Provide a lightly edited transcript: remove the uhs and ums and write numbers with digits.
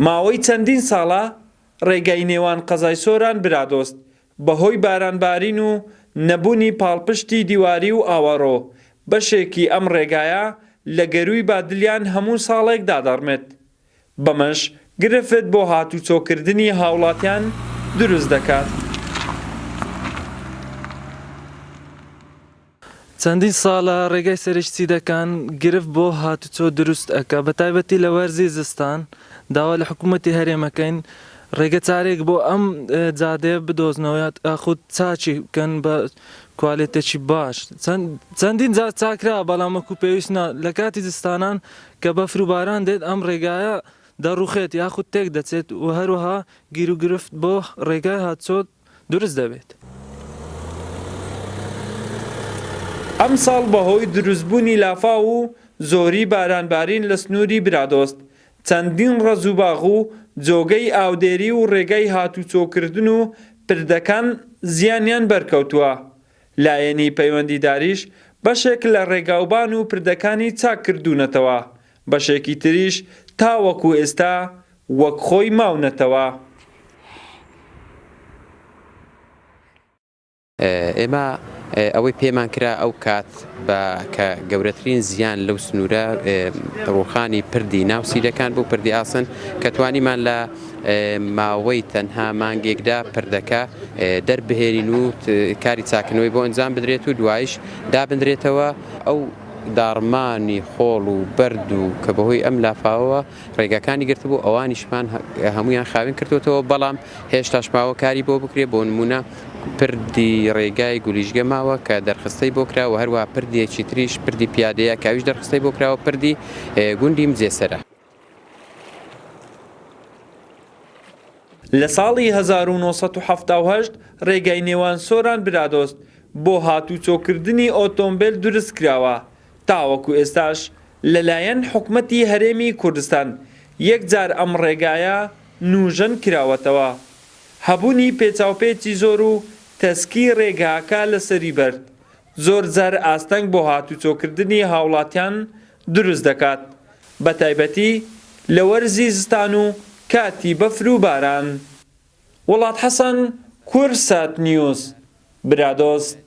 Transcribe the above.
ماوەی چەندین ساڵە ڕێگای نێوان قەزای سۆران برادۆست بەهۆی بارانبارین و نەبوونی پاڵپشتی دیواری و ئاوەڕۆ بەشێکی ئەم ڕێگایە لە گەرووی بادلیان هەموو ساڵێک دادەڕمێت. بەمەش گرفت بۆ هاتوچۆکردنی هاوڵاتیان دروست دەکات. چەندین ساڵە ڕێگای سەرشتیدەکان گرفت بۆ هاتوچۆ دروست ئەکا بە تایبەتی لە وەرزی زستان داوا لە حکوومەتی هەرێمەکەین ڕێگە چارێک بۆ ئەم جادێ بدۆزنەوە ئاخود چاچی بکەن بە کوالێتێکی باش. چەندین جار چاکرا بەڵام وەکو پێویستە لە کاتی زستانان کە بەفر و باران دێت ئەم ڕێگایە دەڕوخێت یاخود تێک دەچێت و هەروەها گیر و گرفت بۆ ڕێگای هاتوچۆ دروست دەبێت. ئەم ساڵ بەهۆی دروستبوونی لافا و زۆری بارانبارین لە سنووری برادۆست چەندین ڕەز و باغ و جۆگەی ئاودێری و ڕێگەی هاتوچۆکردن و پردەکان زیانیان بەرکەوتووە. لایەنی پەیوەندیداریش بەشێک لە ڕێگاوبان و پردەکانی چاک کردوونەتەوە، بەشێکی تریش تاوەکو ئێستا وەک خۆی ماونەتەوە. ئێمە ئەوەی پێمان کرا ئەو کات کە گەورەترین زیان لەو سنوورە ڕووخانی پردی ناو سیرەکان بوو پردی ئاسن کە توانیمان لە ماوەی تەنها مانگێکدا پردەکە دەربهێنین و کاری چاکنەوەی بۆ ئەنجام بدرێت و دوایش دابدرێتەوە. ئەو داڕمانی خۆڵ و بەرد و کە بەهۆی ئەم لافاوەوە ڕێگەکانی گرتبوو ئەوانیشمان هەمویان خاوین کردوێتەوە، بەڵام هێشتاش ماوە کاری بۆ بکرێت. بۆ نمونە پردی ڕێگای گولیژگە ماوە کە دەرخستەی بۆ کراوە، هەروە پردێکی تریش پردی پیادەیە کاویش دەرخستەی بۆ کراوە، پردی گوندی مجێسەرە. لە ساڵی 1970 ڕێگای نێوان سۆران برادۆست بۆ هاتوچۆکردنی ئۆتۆمبیل دروست کراوە. تاوەکو ئێستاش لەلایەن حکوومەتی هەرێمی کوردستان یەکجار ئەم ڕێگایە نوژەن کراوەتەوە. هەبوونی پێچاوپێکی زۆر و تەسکی ڕێگاکە لەسەری بەرد زۆر جار ئاستەنگ بۆ هاتوچۆکردنی هاوڵاتیان دروست دەکات، بە تایبەتی لە وەرزی زستان و کاتی بەفر و باران. وڵات حەسەن، کورسات نیوز، برادۆست.